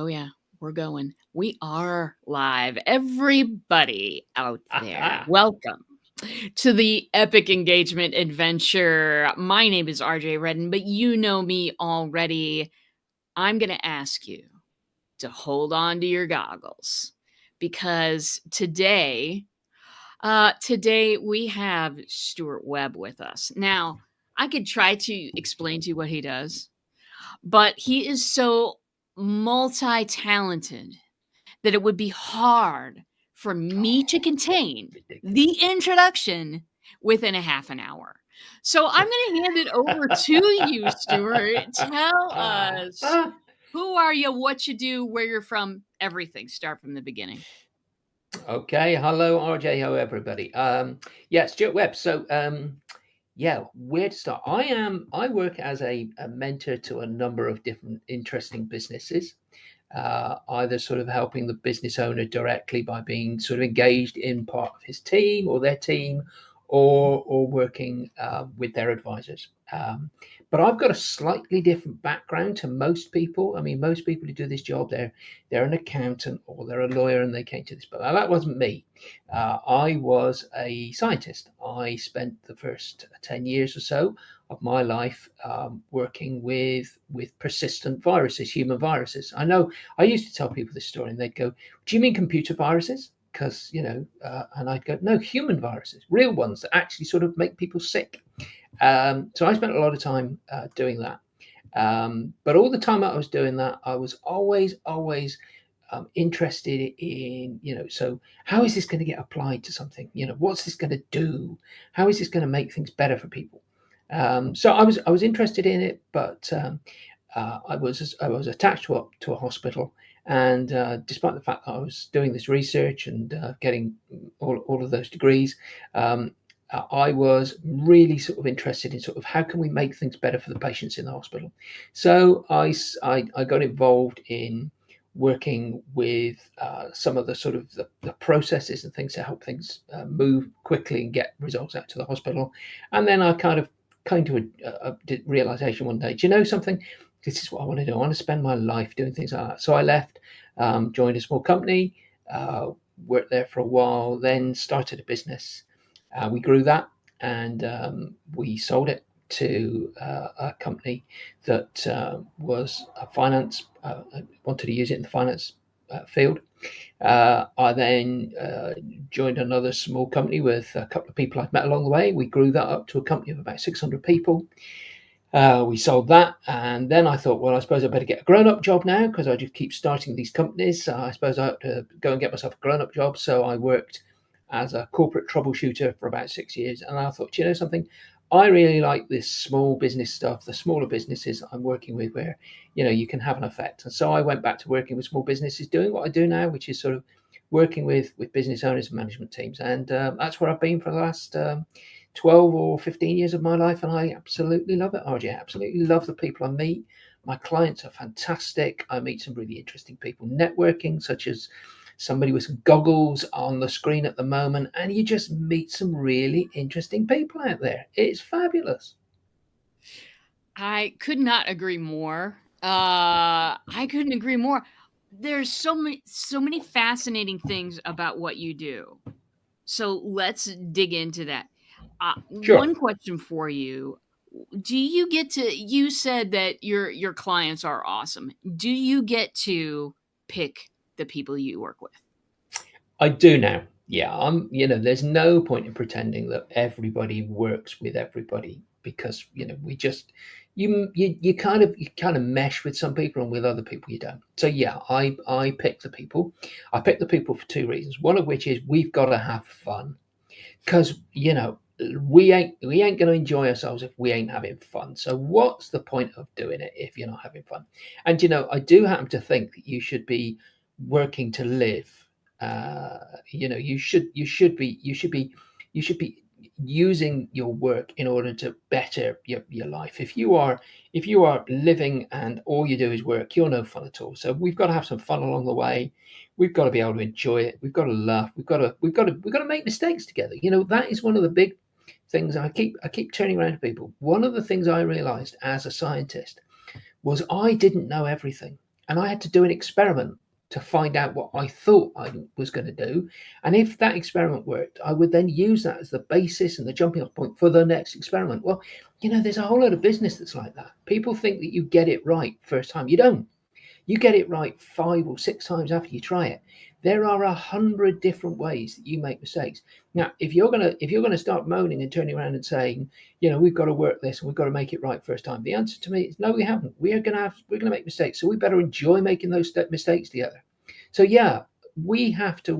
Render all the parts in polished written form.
Oh, yeah, we're going. We are live. Everybody out there, welcome to the Epic Engagement Adventure. My name is RJ Redden, but you know me already. I'm going to ask you to hold on to your goggles because today we have Stuart Webb with us. Now, I could try to explain to you what he does, but he is so multi-talented that it would be hard for me to contain the introduction within a half an hour. So I'm going to hand it over to you, Stuart. Tell us, who are you, what you do, where you're from, everything. Start from the beginning. Okay, hello RJ, hello everybody. Yeah, Stuart Webb. So yeah, where to start? I work as a mentor to a number of different interesting businesses, either sort of helping the business owner directly by being sort of engaged in part of his team or their team, or working with their advisors. But I've got a slightly different background to most people. I mean, most people who do this job, they're an accountant or they're a lawyer, and they came to this. But that wasn't me. I was a scientist. I spent the first 10 years or so of my life working with persistent viruses, human viruses. I know I used to tell people this story, and they'd go, "Do you mean computer viruses?" Because and I'd go, "No, human viruses, real ones that actually sort of make people sick." So I spent a lot of time doing that. But all the time I was doing that, I was always interested in, so how is this going to get applied to something? What's this going to do? How is this going to make things better for people? So I was interested in it, but I was attached to a hospital, and despite the fact that I was doing this research and getting all of those degrees, I was really sort of interested in sort of how can we make things better for the patients in the hospital. So I got involved in working with some of the sort of the processes and things to help things move quickly and get results out to the hospital. And then I kind of came to a realization one day, do you know something? This is what I want to do. I want to spend my life doing things like that. So I left, joined a small company, worked there for a while, then started a business. We grew that, and we sold it to a company that was a finance, wanted to use it in the finance field. I then joined another small company with a couple of people I'd met along the way. We grew that up to a company of about 600 people. We sold that, and then I thought, well, I suppose I better get a grown-up job now because I just keep starting these companies. I suppose I have to go and get myself a grown-up job. So I worked as a corporate troubleshooter for about 6 years, and I thought, you know something, I really like this small business stuff, the smaller businesses I'm working with, where you can have an effect. And so I went back to working with small businesses, doing what I do now, which is sort of working with business owners and management teams, and that's where I've been for the last 12 or 15 years of my life, and I absolutely love it, RJ. I absolutely love the people I meet. My clients are fantastic. I meet some really interesting people networking, such as somebody with some goggles on the screen at the moment, and you just meet some really interesting people out there. It's fabulous. I could not agree more. I couldn't agree more. There's so many fascinating things about what you do. So let's dig into that. Sure. One question for you. Do you get to you said that your clients are awesome. Do you get to pick the people you work with? I do now. Yeah, there's no point in pretending that everybody works with everybody, because we just you kind of mesh with some people, and with other people you don't. So yeah, I pick the people. I pick the people for two reasons. One of which is we've got to have fun, because we ain't going to enjoy ourselves if we ain't having fun. So what's the point of doing it if you're not having fun? And I do happen to think that you should be working to live. You should be using your work in order to better your life. If you are living and all you do is work, you're no fun at all. So we've got to have some fun along the way. We've got to be able to enjoy it. We've got to laugh. We've got to make mistakes together. That is one of the big things I keep turning around to people. One of the things I realized as a scientist was I didn't know everything. and I had to do an experiment to find out what I thought I was going to do. And if that experiment worked, I would then use that as the basis and the jumping off point for the next experiment. Well, there's a whole lot of business that's like that. People think that you get it right first time. You don't. You get it right 5 or 6 times after you try it. There are 100 different ways that you make mistakes. Now, if you're gonna start moaning and turning around and saying, we've got to work this and we've got to make it right first time, the answer to me is no, we haven't. We're gonna make mistakes, so we better enjoy making those mistakes together. So yeah, we have to.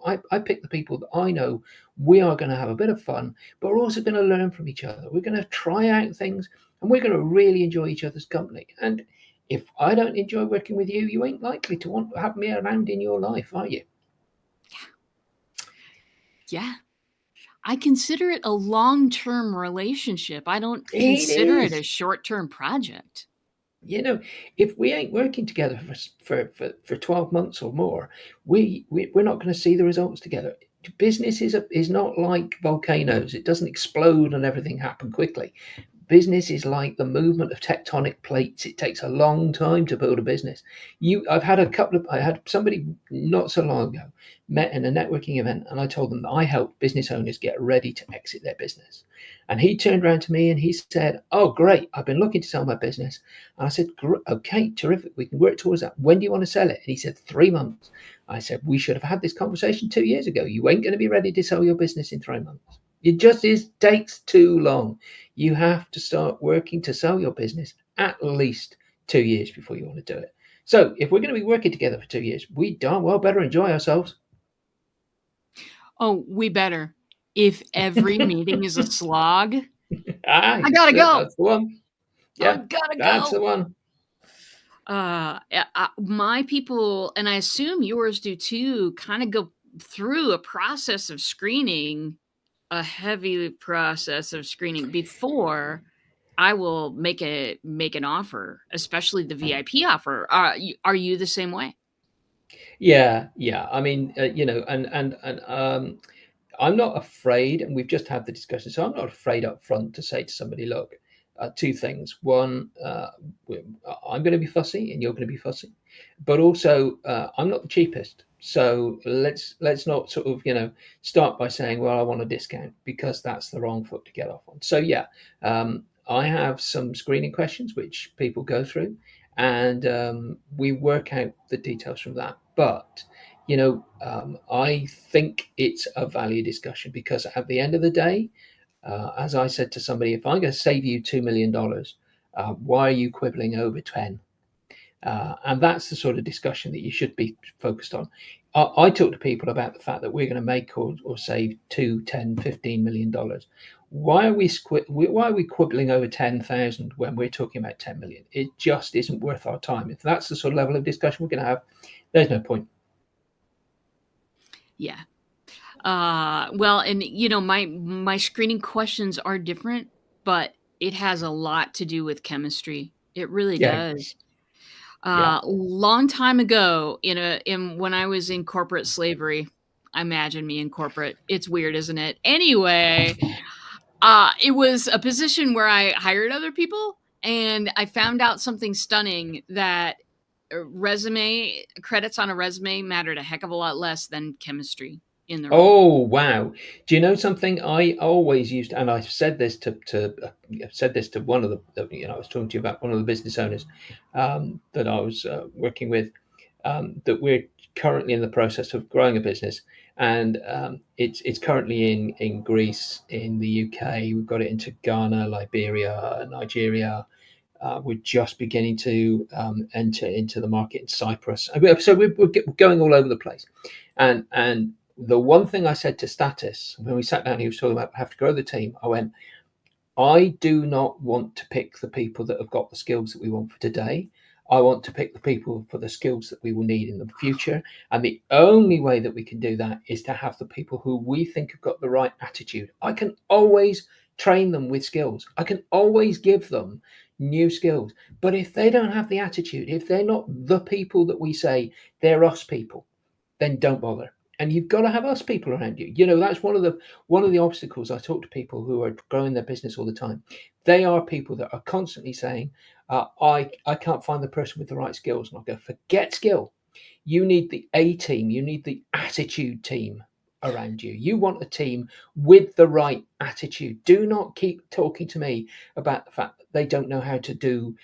I pick the people that I know we are going to have a bit of fun, but we're also going to learn from each other. We're going to try out things, and we're going to really enjoy each other's company. And if I don't enjoy working with you, you ain't likely to want to have me around in your life, are you? Yeah. I consider it a long-term relationship. I don't It consider it a is. short-term project. If we ain't working together for 12 months or more, we're not going to see the results together. Business is not like volcanoes. It doesn't explode and everything happen quickly. Business is like the movement of tectonic plates. It takes a long time to build a business. I had somebody not so long ago met in a networking event, and I told them that I help business owners get ready to exit their business. And he turned around to me and he said, "Oh, great! I've been looking to sell my business." And I said, "Okay, terrific. We can work towards that. When do you want to sell it?" And he said, "3 months." I said, "We should have had this conversation 2 years ago. You ain't going to be ready to sell your business in 3 months. It just takes too long. You have to start working to sell your business at least 2 years before you want to do it." So if we're going to be working together for 2 years, we darn well better enjoy ourselves. Oh, we better. If every meeting is a slog, I Aye, gotta go. that's the one. I Yeah, gotta that's the go. one. My people, and I assume yours do too, kind of go through a process of screening, a heavy process of screening before I will make an offer, especially the VIP offer. Are you the same way? Yeah, yeah. I mean, and I'm not afraid, and we've just had the discussion, so I'm not afraid up front to say to somebody, look, two things. One, I'm going to be fussy, and you're going to be fussy, but also I'm not the cheapest. So let's not sort of start by saying, well, I want a discount, because that's the wrong foot to get off on. So yeah, I have some screening questions which people go through, and we work out the details from that. But I think it's a value discussion, because at the end of the day, as I said to somebody, if I'm going to save you $2 million, why are you quibbling over 10? And that's the sort of discussion that you should be focused on. I talk to people about the fact that we're going to make or save 2, 10, $15 million. Why are we quibbling over 10,000 when we're talking about 10 million? It just isn't worth our time. If that's the sort of level of discussion we're going to have, there's no point. Yeah. Well, and my screening questions are different, but it has a lot to do with chemistry. It really Yeah, does. yeah. Long time ago, in when I was in corporate slavery, imagine me in corporate. It's weird, isn't it? Anyway, it was a position where I hired other people, and I found out something stunning that resume credits on a resume mattered a heck of a lot less than chemistry in the room. Oh wow! Do you know something? I always used, and I've said this I've said this to one of I was talking to you about one of the business owners that I was working with. That we're currently in the process of growing a business, and it's currently in Greece, in the UK. We've got it into Ghana, Liberia, Nigeria. We're just beginning to enter into the market in Cyprus. So we're going all over the place, and the one thing I said to Status when we sat down, he was talking about have to grow the team. I went, I do not want to pick the people that have got the skills that we want for today. I want to pick the people for the skills that we will need in the future. And the only way that we can do that is to have the people who we think have got the right attitude. I can always train them with skills. I can always give them new skills. But if they don't have the attitude, if they're not the people that we say, they're us people, then don't bother. And you've got to have us people around you. That's one of the obstacles. I talk to people who are growing their business all the time. They are people that are constantly saying, I can't find the person with the right skills. And I go, forget skill. You need the A team. You need the attitude team around you. You want a team with the right attitude. Do not keep talking to me about the fact that they don't know how to do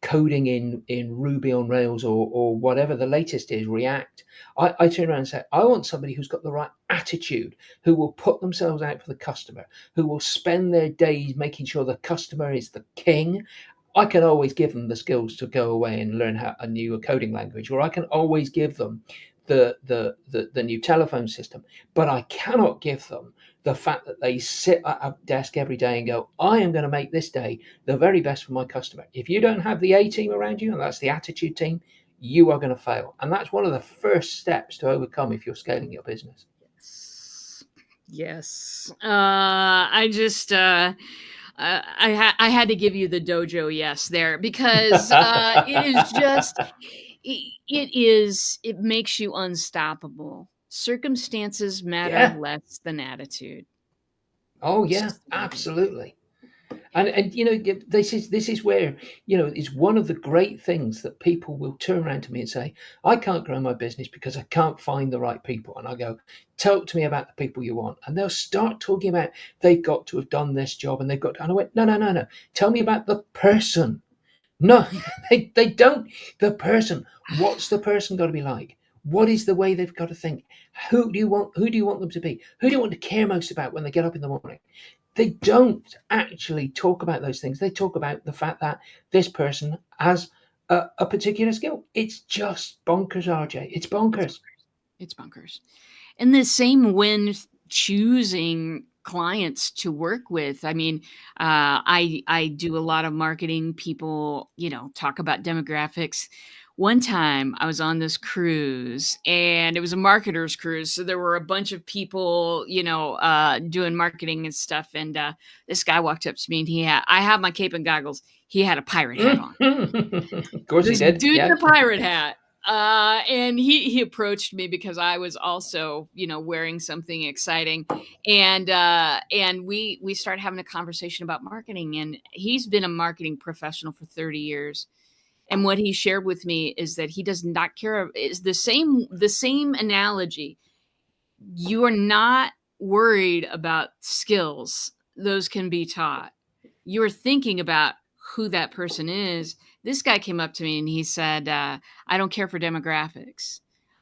coding in Ruby on Rails or whatever the latest is, React. I turn around and say, I want somebody who's got the right attitude, who will put themselves out for the customer, who will spend their days making sure the customer is the king. I can always give them the skills to go away and learn a new coding language, or I can always give them the new telephone system, but I cannot give them the fact that they sit at a desk every day and go, I am going to make this day the very best for my customer. If you don't have the A team around you, and that's the attitude team, you are going to fail. And that's one of the first steps to overcome if you're scaling your business. Yes. I just I had to give you the dojo yes there because it is just it makes you unstoppable. Circumstances matter Yeah. less than attitude. Oh yeah, Simply. absolutely. And this is where it's one of the great things that people will turn around to me and say, I can't grow my business because I can't find the right people. And I go, talk to me about the people you want. And they'll start talking about they've got to have done this job and they've got to, and I went, no, tell me about the person. No, they don't. The person. What's the person got to be like? What is the way they've got to think? Who do you want them to be? Who do you want to care most about when they get up in the morning? They don't actually talk about those things. They talk about the fact that this person has a particular skill. It's just bonkers, RJ. It's bonkers. It's bonkers. And the same when choosing clients to work with. I mean, I do a lot of marketing. People, talk about demographics. One time I was on this cruise and it was a marketer's cruise. So there were a bunch of people, doing marketing and stuff. And this guy walked up to me and I have my cape and goggles. He had a pirate hat on. Of course he This did. dude in Yeah. a pirate hat. And he approached me because I was also, wearing something exciting. And we started having a conversation about marketing. And he's been a marketing professional for 30 years. And what he shared with me is that he does not care. Is the same analogy. You are not worried about skills. Those can be taught. You're thinking about who that person is. This guy came up to me and he said, I don't care for demographics.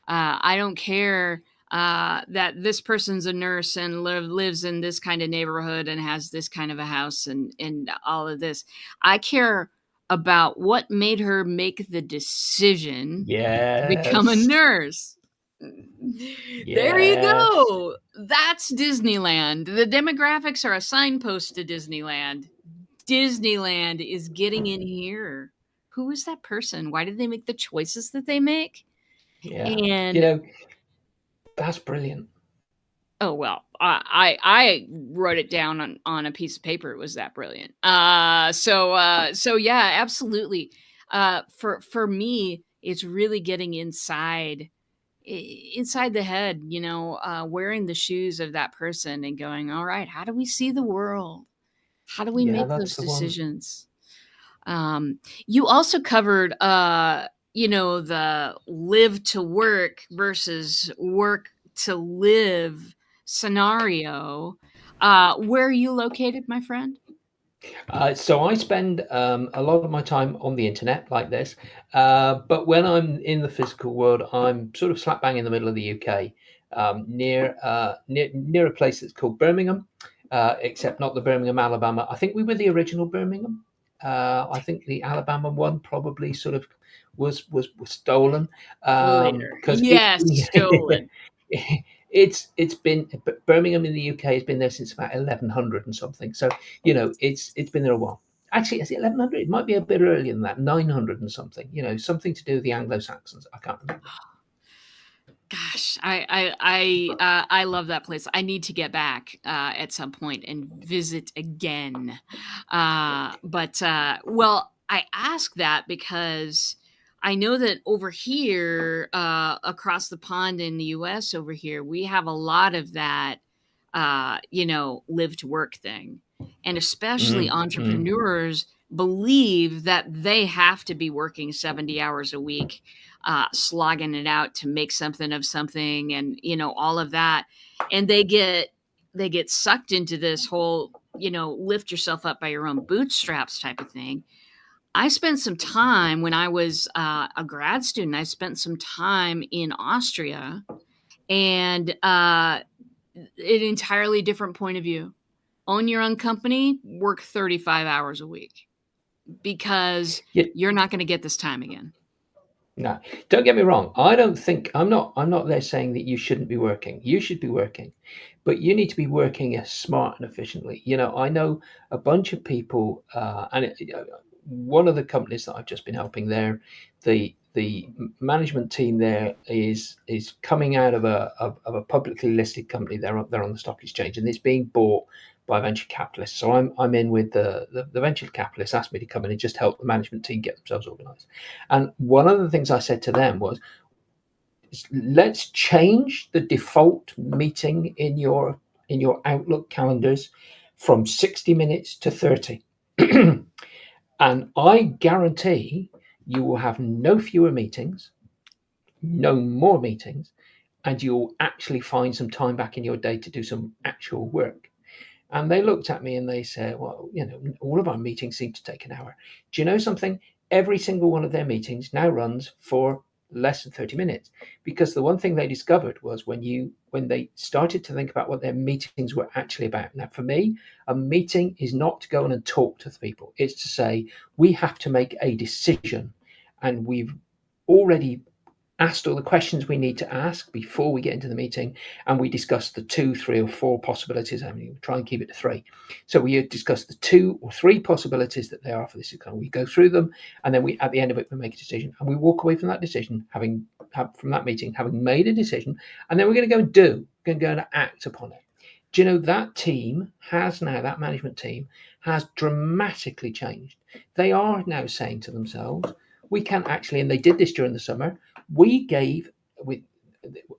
I don't care that this person's a nurse and lives in this kind of neighborhood and has this kind of a house and all of this. I care about what made her make the decision to become a Yes. nurse. There you Yes. go. That's Disneyland. The demographics are a signpost to Disneyland. Disneyland is getting in here. Who is that person? Why did they make the choices that they make? Yeah. And That's brilliant. oh well, I wrote it down on a piece of paper. It was that brilliant. So yeah, absolutely. For me, it's really getting inside the head, wearing the shoes of that person and going, all right, how do we see the world? How do we Yeah, make that's those the one. decisions? You also covered, the live to work versus work to live scenario. Where are you located, my friend? So I spend a lot of my time on the internet like this, but when I'm in the physical world, I'm sort of slap bang in the middle of the UK, near a place that's called Birmingham, except not the Birmingham, Alabama. I think we were the original Birmingham. I think the Alabama one probably sort of was stolen Later. because Yes, stolen. it's been Birmingham in the UK has been there since about 1100 and something. So it's been there a while. Actually, is it 1100? It might be a bit earlier than that, 900 and something. Something to do with the Anglo Saxons. I can't remember. Gosh, I love that place. I need to get back at some point and visit again. Well, I ask that because I know that over here, across the pond in the U.S., over here, we have a lot of that, live to work thing. And especially Mm. entrepreneurs believe that they have to be working 70 hours a week, slogging it out to make something of something, and all of that. And they get sucked into this whole, lift yourself up by your own bootstraps type of thing. I spent some time when I was a grad student. I spent some time in Austria, and an entirely different point of view. Own your own company, work 35 hours a week, because Yeah, you're not going to get this time again. no, don't get me wrong. I don't think I'm not there saying that you shouldn't be working. You should be working, but you need to be working as smart and efficiently. I know a bunch of people, one of the companies that I've just been helping there, the management team there is coming out of a publicly listed company. They're on the stock exchange, and it's being bought by venture capitalists. So I'm in with the venture capitalists asked me to come in and just help the management team get themselves organised. And one of the things I said to them was, let's change the default meeting in your Outlook calendars from 60 minutes to 30. And I guarantee you will have no fewer meetings, no more meetings, and you'll actually find some time back in your day to do some actual work. And they looked at me and they said, well, all of our meetings seem to take an hour. Do you know something? Every single one of their meetings now runs for less than 30 minutes. Because the one thing they discovered was when they started to think about what their meetings were actually about. Now, for me, a meeting is not to go in and talk to the people. It's to say, we have to make a decision. And we've already asked all the questions we need to ask before we get into the meeting, and we discuss the 2, 3, or 4 possibilities. I mean, we try and keep it to 3. So we discuss the 2 or 3 possibilities that there are for this account. We go through them, and then at the end of it, we make a decision, and we walk away from that decision, from that meeting, having made a decision, and then we're going to go and go and act upon it. Do you know that team has now, that management team has dramatically changed. They are now saying to themselves, we can actually, and they did this during the summer, we gave with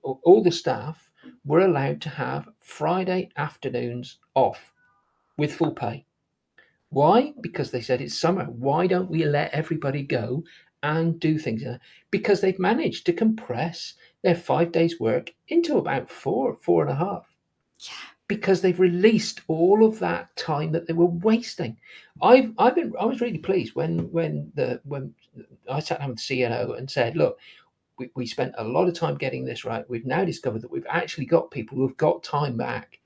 all the staff were allowed to have Friday afternoons off with full pay. Why? Because they said it's summer. Why don't we let everybody go and do things? Because they've managed to compress their 5 days work into about four and a half. Because they've released all of that time that they were wasting. I was really pleased when I sat down with the CNO and said, look, we spent a lot of time getting this right. We've now discovered that we've actually got people who have got time back.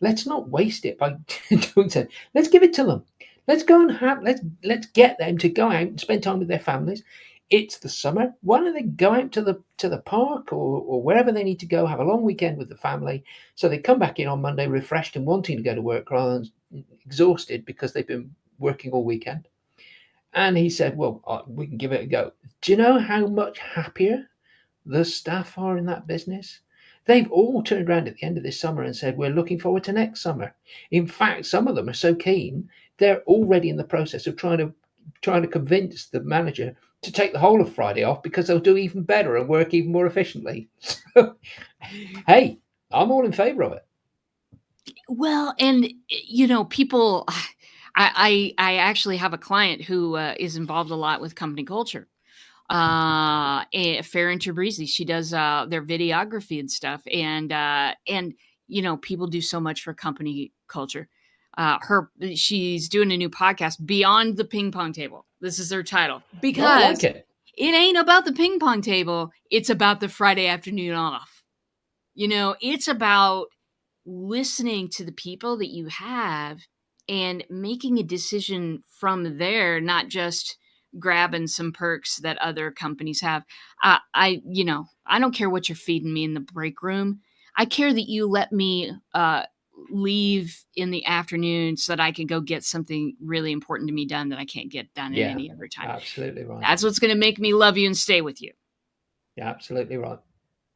Let's not waste it by doing so. Let's give it to them. Let's go and let's get them to go out and spend time with their families. It's the summer. Why don't they go out to the park or wherever they need to go, have a long weekend with the family, so they come back in on Monday refreshed and wanting to go to work rather than exhausted because they've been working all weekend. And he said, well, we can give it a go. Do you know how much happier the staff are in that business? They've all turned around at the end of this summer and said, we're looking forward to next summer. In fact, some of them are so keen, they're already in the process of trying to convince the manager to take the whole of Friday off because they'll do even better and work even more efficiently. So, hey, I'm all in favor of it. Well, and people, I actually have a client who is involved a lot with company culture. Farron Tabrizi, she does their videography and stuff, and people do so much for company culture. She's doing a new podcast, Beyond the Ping Pong Table. This is her title, Oh, I like because it. it ain't about the ping pong table. It's about the Friday afternoon off. It's about listening to the people that you have and making a decision from there, not just grabbing some perks that other companies have. I don't care what you're feeding me in the break room. I care that you let me leave in the afternoon so that I can go get something really important to me done that I can't get done in Yeah, any other time. absolutely right. That's what's going to make me love you and stay with you. Yeah, absolutely right.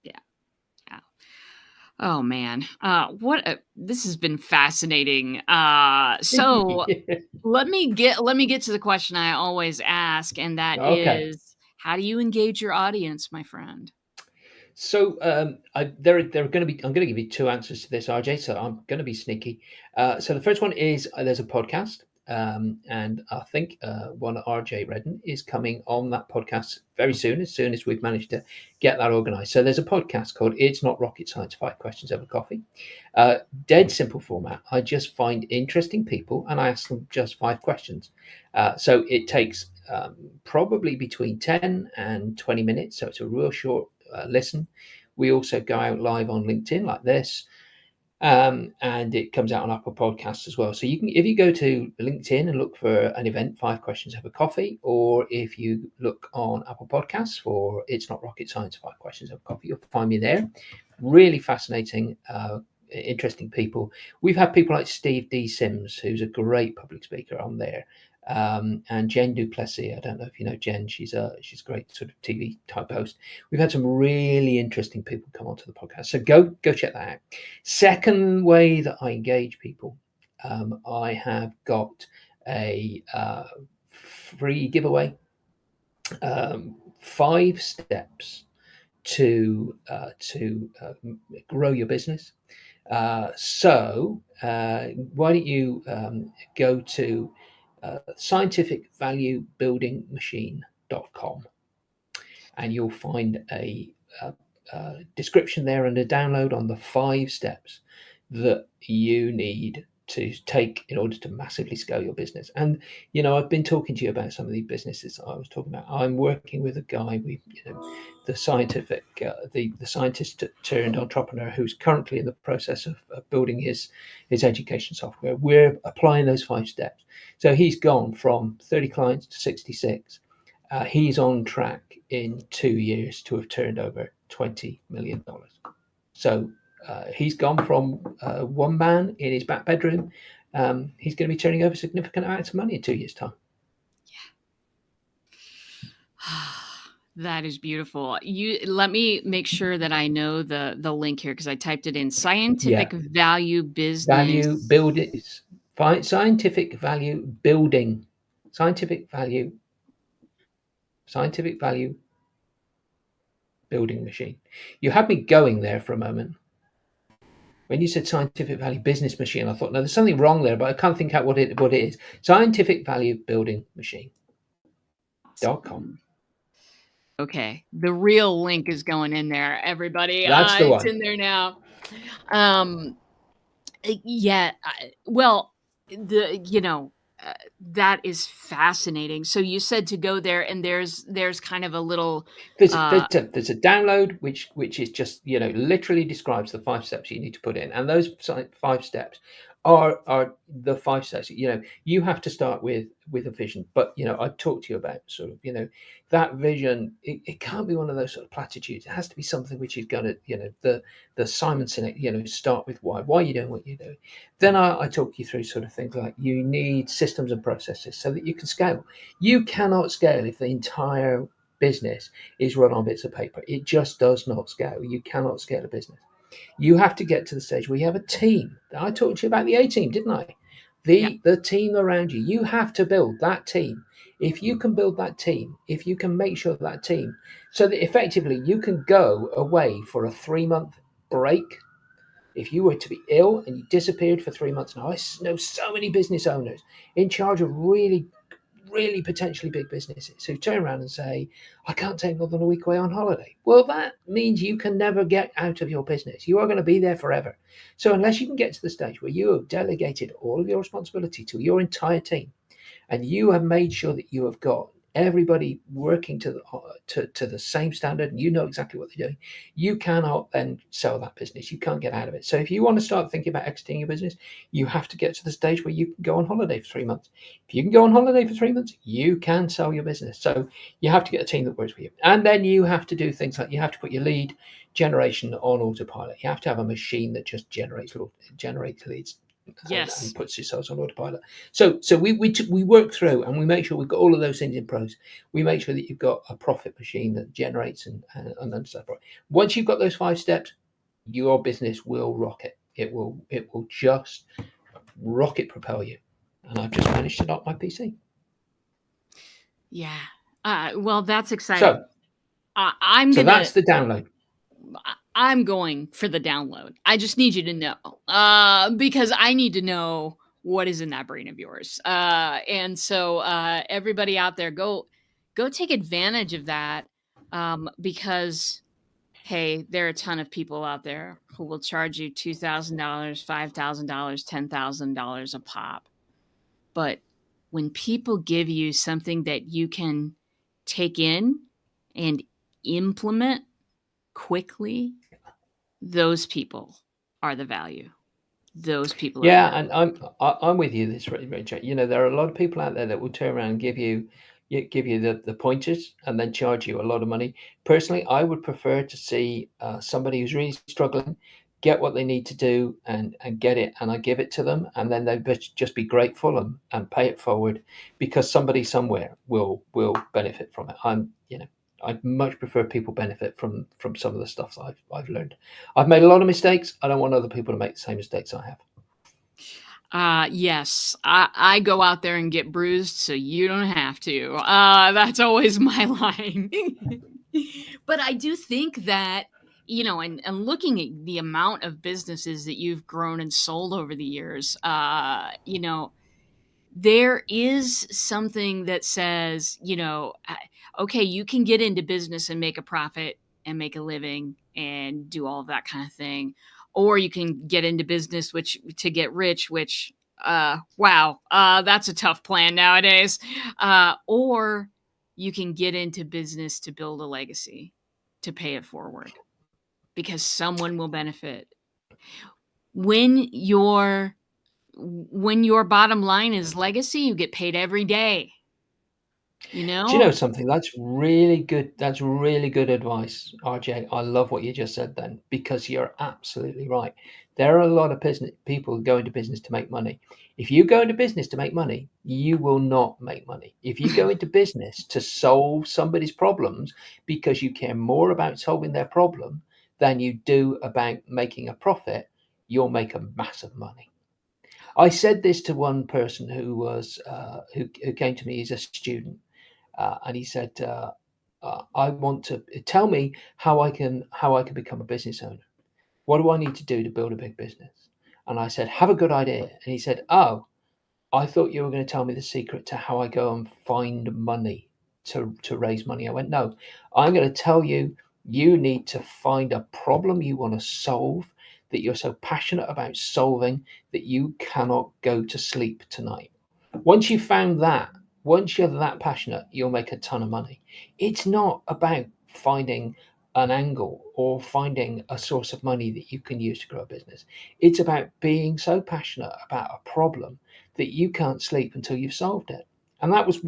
Yeah. Yeah. Oh man. This has been fascinating. So let me get to the question I always ask, and that Okay. is, how do you engage your audience, my friend? So there are going to be. I'm going to give you two answers to this, RJ. So I'm going to be sneaky. So the first one is there's a podcast, and I think one RJ Redden is coming on that podcast very soon. As soon as we've managed to get that organised. So there's a podcast called "It's Not Rocket Science: 5 Questions Over Coffee." Dead simple format. I just find interesting people and I ask them just 5 questions. So it takes probably between 10 and 20 minutes. So it's a real short listen. We also go out live on LinkedIn like this, and it comes out on Apple Podcasts as well. So you can, if you go to LinkedIn and look for an event, 5 questions over coffee, or if you look on Apple Podcasts for "It's Not Rocket Science: 5 Questions Over Coffee," you'll find me there. Really fascinating, interesting people. We've had people like Steve D. Sims, who's a great public speaker, on there. And Jen Duplessis. I don't know if you know Jen. She's a great sort of TV type host. We've had some really interesting people come onto the podcast. So go check that out. Second way that I engage people, I have got a free giveaway. 5 steps to grow your business. So why don't you go to scientificvaluebuildingmachine.com, and you'll find a description there and a download on the 5 steps that you need to take in order to massively scale your business. And I've been talking to you about some of these businesses I was talking about. I'm working with a guy, the scientist turned entrepreneur, who's currently in the process of building his education software. We're applying those 5 steps. So he's gone from 30 clients to 66. He's on track in 2 years to have turned over $20 million. So he's gone from one man in his back bedroom. He's going to be turning over significant amounts of money in 2 years' time. That is beautiful. You let me make sure that I know the link here, because I typed it in. Scientific value business. Value build is scientific value building. Scientific value building machine. You had me going there for a moment. When you said scientific value business machine, I thought, no, there's something wrong there, but I can't think out what it is. Scientific value building machine.com. Okay, the real link is going in there, everybody. That's the one. It's in there now. Yeah. Well, that is fascinating. So you said to go there, and there's kind of a little. There's a download which is just literally describes the 5 steps you need to put in, and those 5 steps are the 5 steps. You have to start with a vision, but I've talked to you about sort of that vision. It can't be one of those sort of platitudes. It has to be something which is going to the Simon Sinek start with why are you doing what you do. Then I talk you through sort of things like you need systems and processes so that you can scale. You cannot scale if the entire business is run on bits of paper. It just does not scale. You cannot scale a business. You have to get to the stage where you have a team. I talked to you about the A team, didn't I? The team around you. You have to build that team. If you can build that team, if you can make sure that team, so that effectively you can go away for a 3-month break. If you were to be ill and you disappeared for 3 months, now I know so many business owners in charge of really potentially big businesses who turn around and say, I can't take more than a week away on holiday. Well, that means you can never get out of your business. You are going to be there forever. So unless you can get to the stage where you have delegated all of your responsibility to your entire team, and you have made sure that you have got everybody working to the same standard, and you know exactly what they're doing, you cannot then sell that business. You can't get out of it. So if you want to start thinking about exiting your business, you have to get to the stage where you can go on holiday for 3 months. If you can go on holiday for 3 months, you can sell your business. So you have to get a team that works for you. And then you have to do things like you have to put your lead generation on autopilot. You have to have a machine that just generates leads. Yes. And puts yourselves on autopilot. So we work through and we make sure we've got all of those things in place. We make sure that you've got a profit machine that generates and understands profit. Once you've got those 5 steps, your business will rocket. It will just rocket propel you. And I've just managed to knock my PC. Yeah. Well, that's exciting. So that's the download. I'm going for the download. I just need you to know, because I need to know what is in that brain of yours. And so, everybody out there, go take advantage of that, because hey, there are a ton of people out there who will charge you $2,000, $5,000, $10,000 a pop. But when people give you something that you can take in and implement quickly, those people are the value. Those people are the Yeah, value. and I'm with you this Richard. You know, there are a lot of people out there that will turn around and give you the pointers and then charge you a lot of money. Personally, I would prefer to see somebody who's really struggling get what they need to do and get it, and I give it to them, and then they just be grateful and pay it forward because somebody somewhere will benefit from it. I'd much prefer people benefit from some of the stuff that I've learned. I've made a lot of mistakes. I don't want other people to make the same mistakes I have. Yes, I go out there and get bruised so you don't have to. That's always my line. But I do think that, and looking at the amount of businesses that you've grown and sold over the years, there is something that says, okay, you can get into business and make a profit and make a living and do all of that kind of thing. Or you can get into business which to get rich, which wow, that's a tough plan nowadays. Or you can get into business to build a legacy, to pay it forward because someone will benefit. When your when your bottom line is legacy, you get paid every day, you Do you know know? something? That's really good. That's really good advice, RJ. I love what you just said then because you're absolutely right. There are a lot of business people go into business to make money. If you go into business to make money, you will not make money. If you go into business to solve somebody's problems because you care more about solving their problem than you do about making a profit, you'll make a massive money. I said this to one person who came to me as a student and he said, "I want to tell me how I can become a business owner. What do I need to do to build a big business?" And I said, "Have a good idea." And he said, "Oh, I thought you were going to tell me the secret to how I go and find money to raise money." I went, "No, I'm going to tell you. You need to find a problem you want to solve that you're so passionate about solving that you cannot go to sleep tonight." Once you've found that, once you're that passionate, you'll make a ton of money. It's not about finding an angle or finding a source of money that you can use to grow a business. It's about being so passionate about a problem that you can't sleep until you've solved it. And that was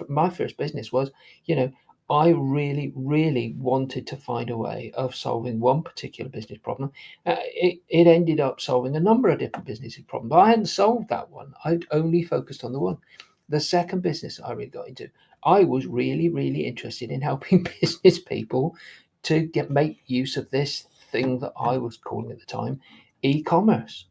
my first business was, you know, I really, really wanted to find a way of solving one particular business problem. It ended up solving a number of different business problems, but I hadn't solved that one. I'd only focused on the one. The second business I really got into, I was really, really interested in helping business people to make use of this thing that I was calling at the time e-commerce.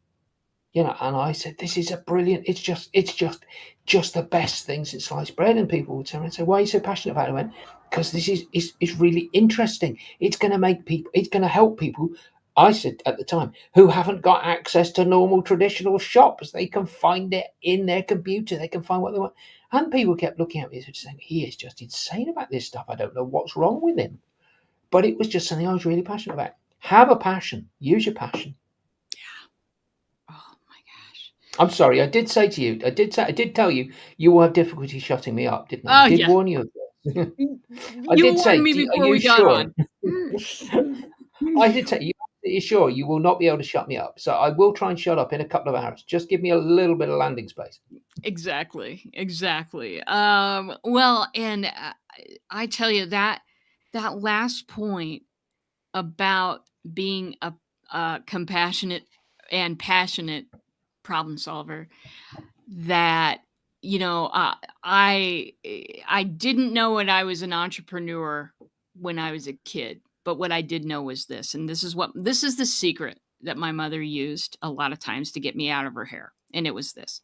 And I said, "This is a brilliant. It's just the best thing since sliced bread." And people would turn around and say, "Why are you so passionate about it?" I went, "Because this is really interesting. It's going to make people. It's going to help people." I said at the time, who haven't got access to normal traditional shops, they can find it in their computer. They can find what they want. And people kept looking at me and saying, "He is just insane about this stuff. I don't know what's wrong with him." But it was just something I was really passionate about. Have a passion. Use your passion. Oh my gosh. I'm sorry, I did say to you, I did tell you, you will have difficulty shutting me up, didn't I? I Oh, did yeah. warn you of this. I You did warned say, me are before you we got sure? on. I did say, you're sure you will not be able to shut me up. So I will try and shut up in a couple of hours. Just give me a little bit of landing space. Exactly, exactly. Well, and, I tell you that last point about being a compassionate and passionate problem solver, that, I I didn't know what I was an entrepreneur when I was a kid, but what I did know was this, and this is the secret that my mother used a lot of times to get me out of her hair, and it was this.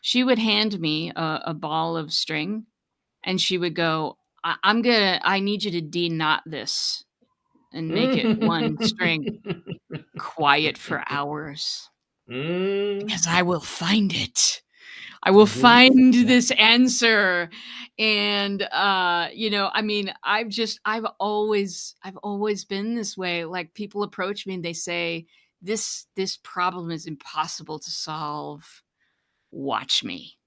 She would hand me a ball of string, and she would go, I need you to de-knot this." and make it one string quiet for hours, Mm. because I will find it. I will Ooh, find yeah, this answer. And I mean, I've always been this way. Like, people approach me and they say, this problem is impossible to solve. Watch me.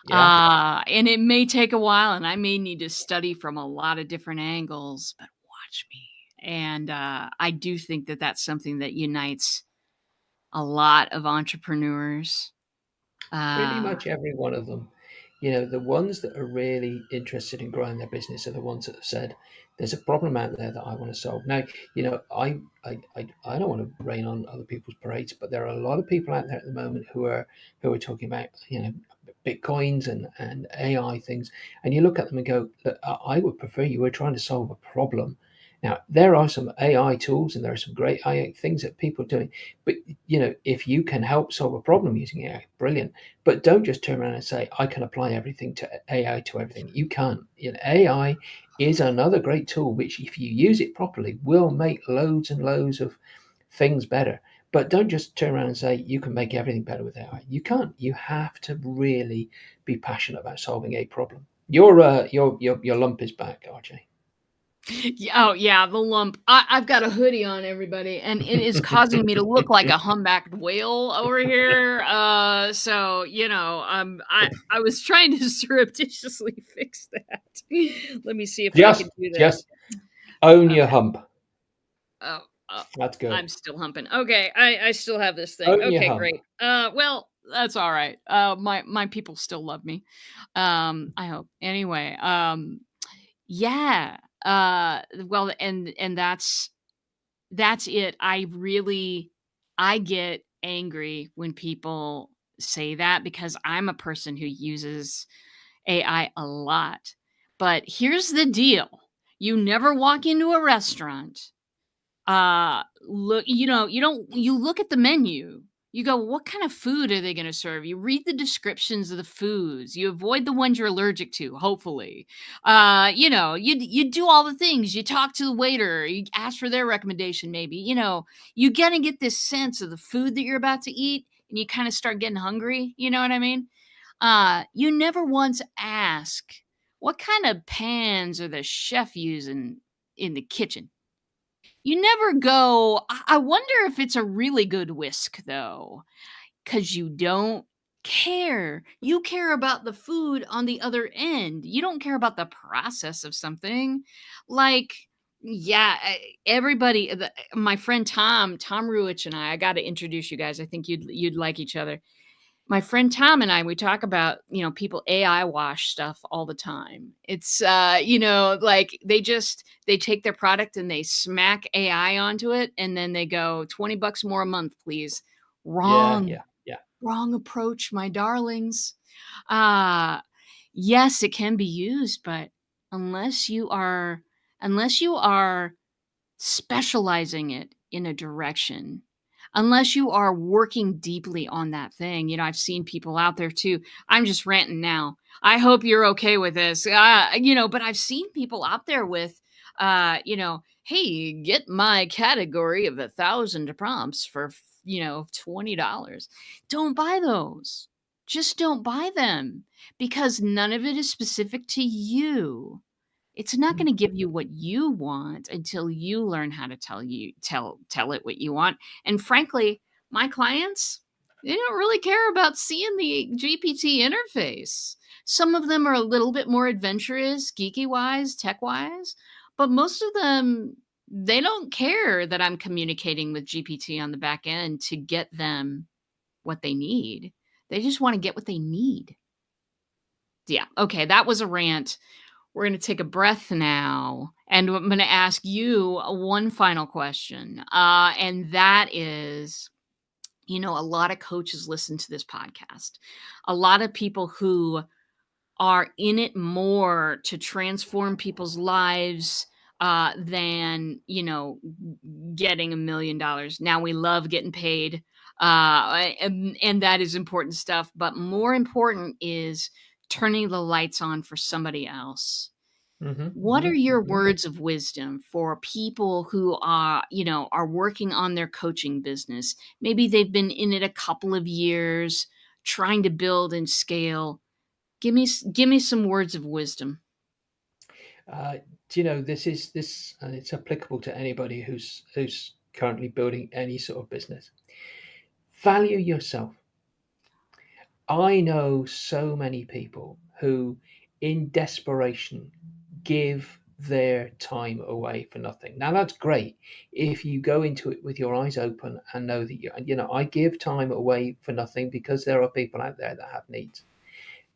yeah. And it may take a while, and I may need to study from a lot of different angles, but watch me. And I do think that that's something that unites a lot of entrepreneurs. Pretty Uh, much every one of them. You know, the ones that are really interested in growing their business are the ones that have said, "There's a problem out there that I want to solve." Now, you know, I don't want to rain on other people's parades, but there are a lot of people out there at the moment who are talking about, you know, bitcoins and AI things, and you look at them and go, "Look, I would prefer you were trying to solve a problem." Now, there are some AI tools and there are some great AI things that people are doing, but you know, if you can help solve a problem using AI, brilliant. But don't just turn around and say, I can apply everything to AI to everything. You can't. You know, AI is another great tool, which, if you use it properly, will make loads and loads of things better. But don't just turn around and say you can make everything better with AI. You can't. You have to really be passionate about solving a problem. Your lump is back, RJ. Yeah, oh, yeah, the lump. I've got a hoodie on, everybody, and it is causing me to look like a humpbacked whale over here. So I was trying to surreptitiously fix that. Let me see if I can just do that. just own your Okay. hump. Oh, oh, That's good. I'm still humping. Okay, I still have this thing. Own your Okay, hump. great. Well, that's all right. My people still love me. I hope. Anyway, yeah. Well, and that's it. I get angry when people say that, because I'm a person who uses AI a lot. But here's the deal. You never walk into a restaurant, look, you look at the menu. You go, what kind of food are they going to serve? You read the descriptions of the foods. You avoid the ones you're allergic to, hopefully. You do all the things. You talk to the waiter, you ask for their recommendation, maybe. You got to get this sense of the food that you're about to eat, and you kind of start getting hungry, you know what I mean? You never once ask, what kind of pans are the chef using in the kitchen? You never go, I wonder if it's a really good whisk, though, because you don't care. You care about the food on the other end. You don't care about the process of something. Like, yeah, everybody, my friend Tom Ruich, and I got to introduce you guys. I think you'd like each other. My friend Tom and I, we talk about, people AI wash stuff all the time. It's, like, they take their product and they smack AI onto it, and then they go, $20 more a month, please. Yeah, Wrong. yeah, yeah. Wrong approach, my darlings. Uh, yes, it can be used, but unless you are unless you are specializing it in a direction, unless you are working deeply on that thing. I've seen people out there too. I'm just ranting now. I hope you're okay with this. But I've seen people out there with, hey, get my category of 1,000 prompts for, $20. Don't buy those. Just don't buy them, because none of it is specific to you. It's not Mm. gonna give you what you want until you learn how to tell it what you want. And frankly, my clients, they don't really care about seeing the GPT interface. Some of them are a little bit more adventurous, geeky wise, tech wise, but most of them, they don't care that I'm communicating with GPT on the back end to get them what they need. They just want to get what they need. Yeah. Okay, that was a rant. We're going to take a breath now, and I'm going to ask you one final question. And that is, a lot of coaches listen to this podcast. A lot of people who are in it more to transform people's lives than, getting $1 million. Now, we love getting paid, and that is important stuff. But more important is turning the lights on for somebody else. What are your Hmm. words of wisdom for people who are working on their coaching business? Maybe they've been in it a couple of years, trying to build and scale. Give me some words of wisdom. Uh, do you know this, and it's applicable to anybody who's currently building any sort of business. Value yourself. I know so many people who, in desperation, give their time away for nothing. Now that's great if you go into it with your eyes open and know that I give time away for nothing because there are people out there that have needs.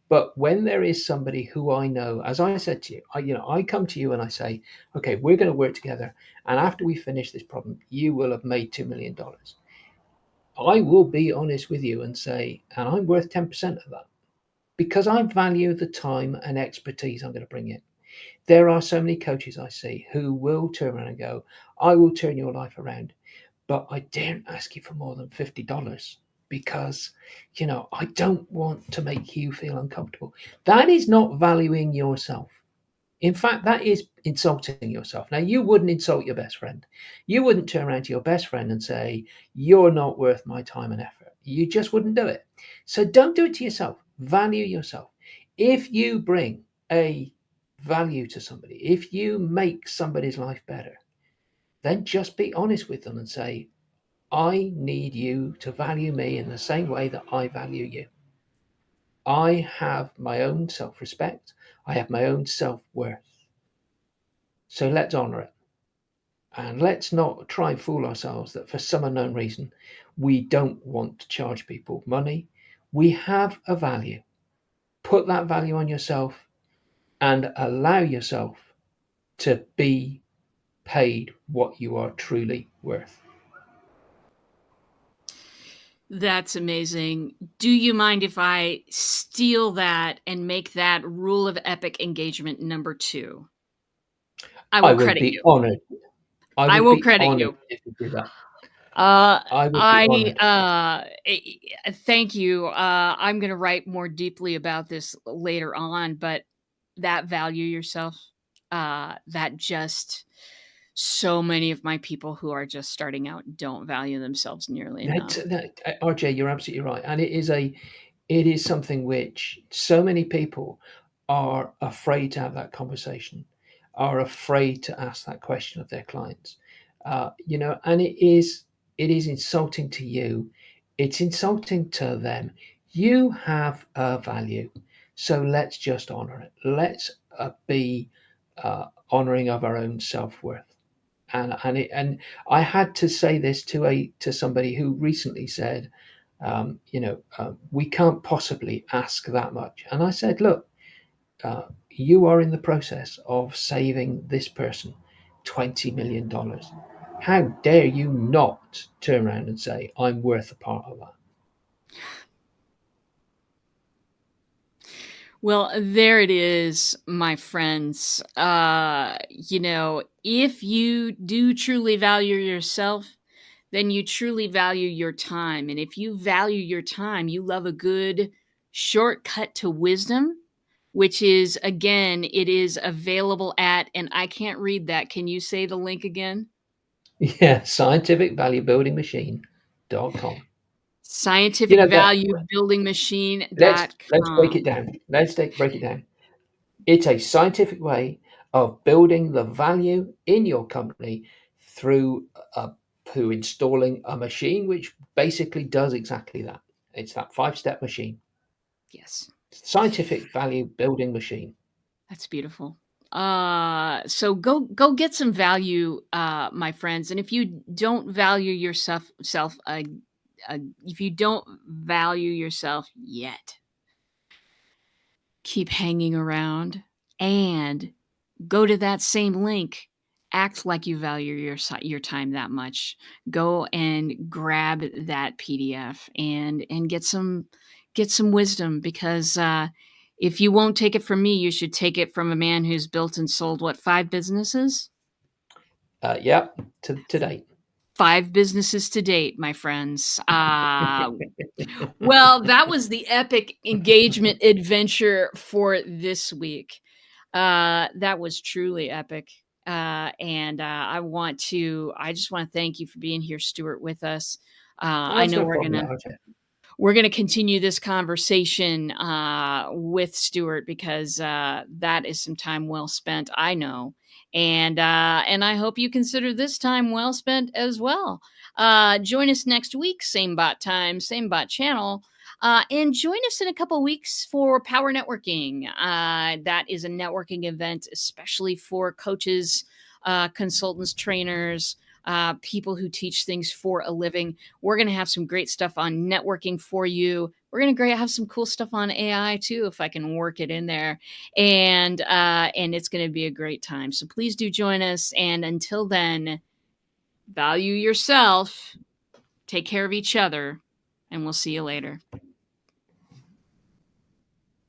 But when there is somebody who I know, as I said to you, I come to you and I say, okay, we're going to work together, and after we finish this problem, you will have made $2 million. I will be honest with you and say, and I'm worth 10% of that because I value the time and expertise I'm going to bring in. There are so many coaches I see who will turn around and go, I will turn your life around, but I daren't ask you for more than $50 because, I don't want to make you feel uncomfortable. That is not valuing yourself. In fact, that is insulting yourself. Now, you wouldn't insult your best friend. You wouldn't turn around to your best friend and say, you're not worth my time and effort. You just wouldn't do it. So don't do it to yourself. Value yourself. If you bring a value to somebody, if you make somebody's life better, then just be honest with them and say, I need you to value me in the same way that I value you. I have my own self respect, I have my own self worth. So let's honor it. And let's not try and fool ourselves that for some unknown reason we don't want to charge people money. We have a value. Put that value on yourself and allow yourself to be paid what you are truly worth. That's amazing. Do you mind if I steal that and make that rule of epic engagement number 2? I I will would credit be you. honored. I I would will be credit honored you. if you do that. Uh, I would be I, honored. thank you. I'm gonna write more deeply about this later on, but that value yourself, that just so many of my people who are just starting out don't value themselves nearly enough. RJ, you're absolutely right, and it is something which so many people are afraid to have that conversation, are afraid to ask that question of their clients. And it is insulting to you. It's insulting to them. You have a value, so let's just honor it. Let's be honoring of our own self worth. And I had to say this to somebody who recently said, we can't possibly ask that much. And I said, look, you are in the process of saving this person $20 million. How dare you not turn around and say, I'm worth a part of that? Well, there it is, my friends. If you do truly value yourself, then you truly value your time. And if you value your time, you love a good shortcut to wisdom, which is, again, it is available at, and I can't read that. Can you say the link again? Yeah, scientificvaluebuildingmachine.com. That let's break it scientificvaluebuildingmachine.com. down. Break it down. It's a scientific way of building the value in your company through through installing a machine which basically does exactly that. It's that five-step machine. Yes. Scientific value building machine. That's beautiful. So go get some value, my friends. And if you don't value yourself, if you don't value yourself yet, keep hanging around and go to that same link. Act like you value your time that much. Go and grab that PDF and get some wisdom because if you won't take it from me, you should take it from a man who's built and sold what 5 businesses? Yeah, to date. 5 businesses to date, my friends. Well, that was the epic engagement adventure for this week. That was truly epic. And I just want to thank you for being here, Stuart, with us. Oh, I that's know no problem, RJ. we're gonna continue this conversation with Stuart because that is some time well spent. I know, and I hope you consider this time well spent as well. Join us next week, same bot time, same bot channel. And join us in a couple weeks for Power Networking. That is a networking event, especially for coaches, consultants, trainers, people who teach things for a living. We're going to have some great stuff on networking for you. We're going to have some cool stuff on AI too, if I can work it in there. And it's going to be a great time. So please do join us. And until then, value yourself, take care of each other, and we'll see you later.